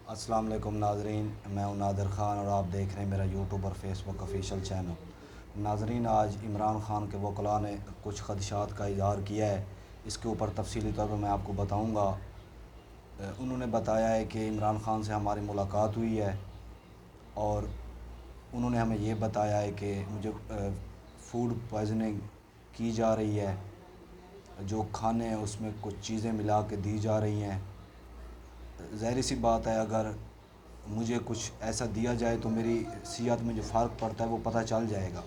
السلام علیکم ناظرین، میں ہوں نادر خان اور آپ دیکھ رہے ہیں میرا یوٹیوب اور فیس بک آفیشیل چینل۔ ناظرین، آج عمران خان کے وکلاء نے کچھ خدشات کا اظہار کیا ہے، اس کے اوپر تفصیلی طور پر میں آپ کو بتاؤں گا۔ انہوں نے بتایا ہے کہ عمران خان سے ہماری ملاقات ہوئی ہے اور انہوں نے ہمیں یہ بتایا ہے کہ مجھے فوڈ پوائزننگ کی جا رہی ہے، جو کھانے ہیں اس میں کچھ چیزیں ملا کے دی جا رہی ہیں۔ ظاہر سی بات ہے، اگر مجھے کچھ ایسا دیا جائے تو میری صحت میں جو فرق پڑتا ہے وہ پتہ چل جائے گا۔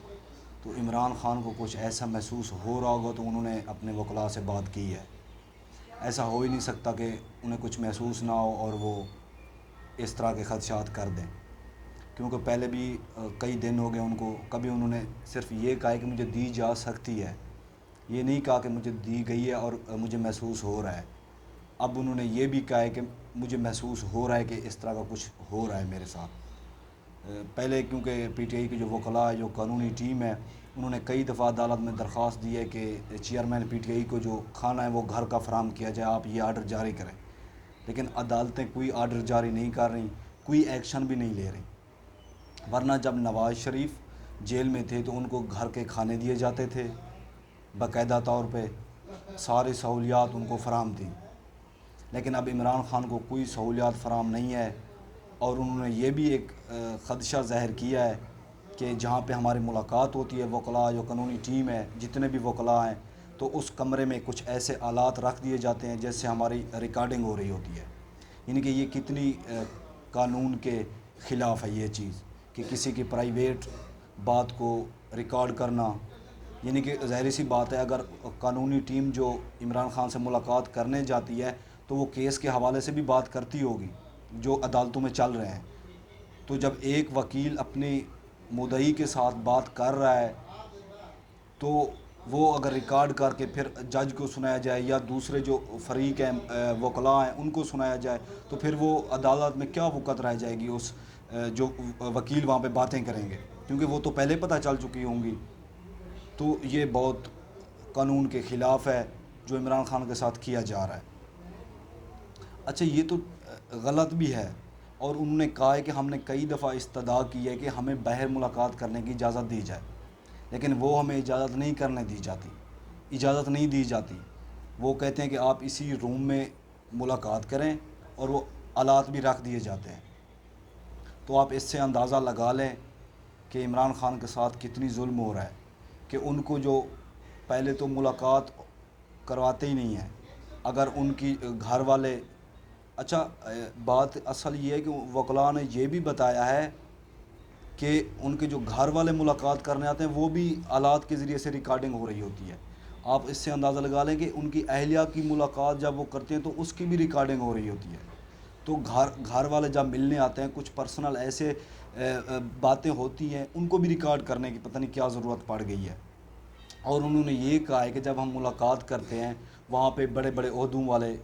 تو عمران خان کو کچھ ایسا محسوس ہو رہا ہوگا تو انہوں نے اپنے وکلاء سے بات کی ہے۔ ایسا ہو ہی نہیں سکتا کہ انہیں کچھ محسوس نہ ہو اور وہ اس طرح کے خدشات کر دیں، کیونکہ پہلے بھی کئی دن ہو گئے ان کو، کبھی انہوں نے صرف یہ کہا ہے کہ مجھے دی جا سکتی ہے، یہ نہیں کہا کہ مجھے دی گئی ہے اور مجھے محسوس ہو رہا ہے۔ اب انہوں نے یہ بھی کہا ہے کہ مجھے محسوس ہو رہا ہے کہ اس طرح کا کچھ ہو رہا ہے میرے ساتھ۔ پہلے کیونکہ پی ٹی آئی کی جو وکلاء ہے، جو قانونی ٹیم ہے، انہوں نے کئی دفعہ عدالت میں درخواست دی ہے کہ چیئرمین پی ٹی آئی کو جو کھانا ہے وہ گھر کا فراہم کیا جائے، آپ یہ آرڈر جاری کریں، لیکن عدالتیں کوئی آرڈر جاری نہیں کر رہیں، کوئی ایکشن بھی نہیں لے رہی۔ ورنہ جب نواز شریف جیل میں تھے تو ان کو گھر کے کھانے دیے جاتے تھے، باقاعدہ طور پہ ساری سہولیات ان کو فراہم تھیں، لیکن اب عمران خان کو کوئی سہولیات فراہم نہیں ہے۔ اور انہوں نے یہ بھی ایک خدشہ ظاہر کیا ہے کہ جہاں پہ ہماری ملاقات ہوتی ہے، وکلاء جو قانونی ٹیم ہے، جتنے بھی وکلاء ہیں، تو اس کمرے میں کچھ ایسے آلات رکھ دیے جاتے ہیں جس سے ہماری ریکارڈنگ ہو رہی ہوتی ہے۔ یعنی کہ یہ کتنی قانون کے خلاف ہے یہ چیز کہ کسی کی پرائیویٹ بات کو ریکارڈ کرنا۔ یعنی کہ ظاہر سی بات ہے، اگر قانونی ٹیم جو عمران خان سے ملاقات کرنے جاتی ہے تو وہ کیس کے حوالے سے بھی بات کرتی ہوگی جو عدالتوں میں چل رہے ہیں۔ تو جب ایک وکیل اپنی مدعی کے ساتھ بات کر رہا ہے تو وہ اگر ریکارڈ کر کے پھر جج کو سنایا جائے یا دوسرے جو فریق ہیں، وکلاء ہیں، ان کو سنایا جائے، تو پھر وہ عدالت میں کیا وقت رہ جائے گی اس جو وکیل وہاں پہ باتیں کریں گے، کیونکہ وہ تو پہلے پتہ چل چکی ہوں گی۔ تو یہ بہت قانون کے خلاف ہے جو عمران خان کے ساتھ کیا جا رہا ہے۔ اچھا، یہ تو غلط بھی ہے، اور انہوں نے کہا ہے کہ ہم نے کئی دفعہ استدعا کی ہے کہ ہمیں باہر ملاقات کرنے کی اجازت دی جائے، لیکن وہ ہمیں اجازت نہیں کرنے دی جاتی، اجازت نہیں دی جاتی۔ وہ کہتے ہیں کہ آپ اسی روم میں ملاقات کریں، اور وہ آلات بھی رکھ دیے جاتے ہیں۔ تو آپ اس سے اندازہ لگا لیں کہ عمران خان کے ساتھ کتنی ظلم ہو رہا ہے کہ ان کو جو پہلے تو ملاقات کرواتے ہی نہیں ہیں۔ اگر ان کی گھر والے، اچھا بات اصل یہ ہے کہ وکلاء نے یہ بھی بتایا ہے کہ ان کے جو گھر والے ملاقات کرنے آتے ہیں وہ بھی آلات کے ذریعے سے ریکارڈنگ ہو رہی ہوتی ہے۔ آپ اس سے اندازہ لگا لیں کہ ان کی اہلیہ کی ملاقات جب وہ کرتے ہیں تو اس کی بھی ریکارڈنگ ہو رہی ہوتی ہے۔ تو گھر والے جب ملنے آتے ہیں، کچھ پرسنل ایسے باتیں ہوتی ہیں، ان کو بھی ریکارڈ کرنے کی پتہ نہیں کیا ضرورت پڑ گئی ہے۔ اور انہوں نے یہ کہا ہے کہ جب ہم ملاقات کرتے ہیں وہاں پہ بڑے بڑے عہدوں والے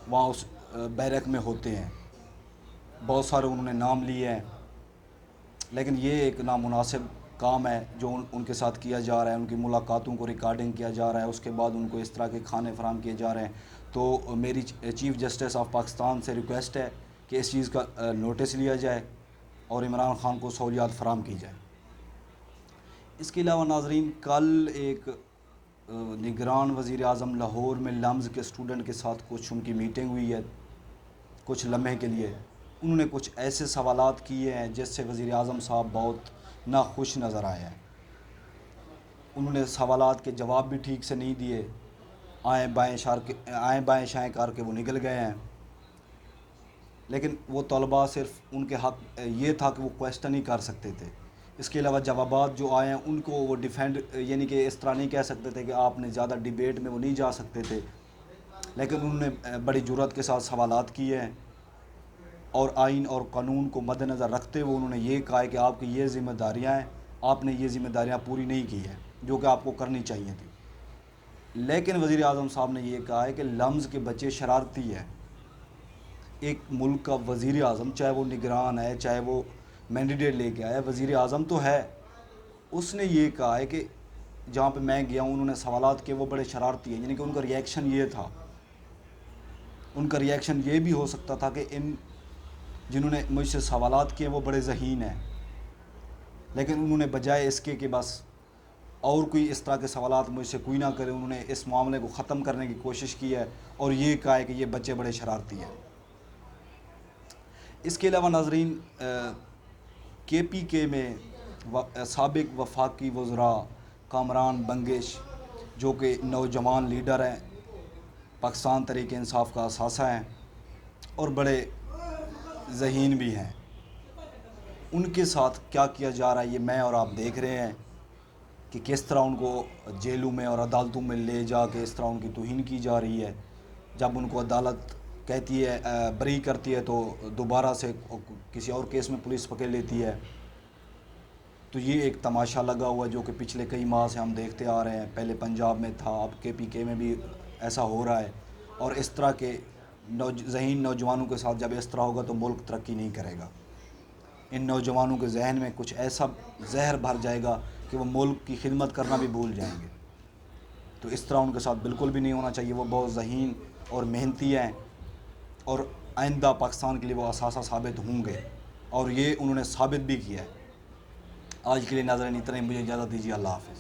وہاں اس بیرک میں ہوتے ہیں، بہت سارے انہوں نے نام لیے ہیں، لیکن یہ ایک نامناسب کام ہے جو ان کے ساتھ کیا جا رہا ہے۔ ان کی ملاقاتوں کو ریکارڈنگ کیا جا رہا ہے، اس کے بعد ان کو اس طرح کے کھانے فراہم کیے جا رہے ہیں۔ تو میری چیف جسٹس آف پاکستان سے ریکویسٹ ہے کہ اس چیز کا نوٹس لیا جائے اور عمران خان کو سہولیات فراہم کی جائیں۔ اس کے علاوہ ناظرین، کل ایک نگران وزیر اعظم لاہور میں لمز کے اسٹوڈنٹ کے ساتھ کچھ ان کی میٹنگ ہوئی ہے کچھ لمحے کے لیے۔ انہوں نے کچھ ایسے سوالات کیے ہیں جس سے وزیر اعظم صاحب بہت ناخوش نظر آئے ہیں۔ انہوں نے سوالات کے جواب بھی ٹھیک سے نہیں دیے، آئیں بائیں شائیں کر کے وہ نکل گئے ہیں۔ لیکن وہ طلباء صرف ان کے حق یہ تھا کہ وہ کویسچن ہی کر سکتے تھے، اس کے علاوہ جوابات جو آئے ہیں ان کو وہ ڈیفینڈ، یعنی کہ اس طرح نہیں کہہ سکتے تھے کہ آپ نے زیادہ ڈیبیٹ میں وہ نہیں جا سکتے تھے۔ لیکن انہوں نے بڑی جرأت کے ساتھ سوالات کیے ہیں، اور آئین اور قانون کو مد نظر رکھتے ہوئے انہوں نے یہ کہا ہے کہ آپ کی یہ ذمہ داریاں ہیں، آپ نے یہ ذمہ داریاں پوری نہیں کی ہیں جو کہ آپ کو کرنی چاہیے تھی۔ لیکن وزیر اعظم صاحب نے یہ کہا ہے کہ لمز کے بچے شرارتی ہیں۔ ایک ملک کا وزیر اعظم، چاہے وہ نگران ہے، چاہے وہ مینڈیٹ لے کے آیا، وزیر اعظم تو ہے، اس نے یہ کہا ہے کہ جہاں پہ میں گیا ہوں انہوں نے سوالات کیے، وہ بڑے شرارتی ہیں۔ یعنی کہ ان کا ریئیکشن یہ تھا، ان کا ریئیکشن یہ بھی ہو سکتا تھا کہ ان جنہوں نے مجھ سے سوالات کیے وہ بڑے ذہین ہیں، لیکن انہوں نے بجائے اس کے کہ بس اور کوئی اس طرح کے سوالات مجھ سے کوئی نہ کرے، انہوں نے اس معاملے کو ختم کرنے کی کوشش کی ہے اور یہ کہا ہے کہ یہ بچے بڑے شرارتی ہیں۔ اس کے علاوہ ناظرین، کے پی کے میں سابق وفاقی وزراء کامران بنگش جو کہ نوجوان لیڈر ہیں، پاکستان تحریک انصاف کا اثاثہ ہیں اور بڑے ذہین بھی ہیں، ان کے ساتھ کیا کیا جا رہا ہے یہ میں اور آپ دیکھ رہے ہیں کہ کس طرح ان کو جیلوں میں اور عدالتوں میں لے جا کے اس طرح ان کی توہین کی جا رہی ہے۔ جب ان کو عدالت کہتی ہے بری کرتی ہے تو دوبارہ سے کسی اور کیس میں پولیس پکڑ لیتی ہے۔ تو یہ ایک تماشا لگا ہوا ہے جو کہ پچھلے کئی ماہ سے ہم دیکھتے آ رہے ہیں، پہلے پنجاب میں تھا، اب کے پی کے میں بھی ایسا ہو رہا ہے، اور اس طرح کے ذہین نوجوانوں کے ساتھ جب اس طرح ہوگا تو ملک ترقی نہیں کرے گا۔ ان نوجوانوں کے ذہن میں کچھ ایسا زہر بھر جائے گا کہ وہ ملک کی خدمت کرنا بھی بھول جائیں گے۔ تو اس طرح ان کے ساتھ بالکل بھی نہیں ہونا چاہیے۔ وہ بہت ذہین اور محنتی ہیں اور آئندہ پاکستان کے لیے وہ اثاثہ ثابت ہوں گے، اور یہ انہوں نے ثابت بھی کیا ہے۔ آج کے لیے ناظرین اتنا ہی، مجھے اجازت دیجیے، اللہ حافظ۔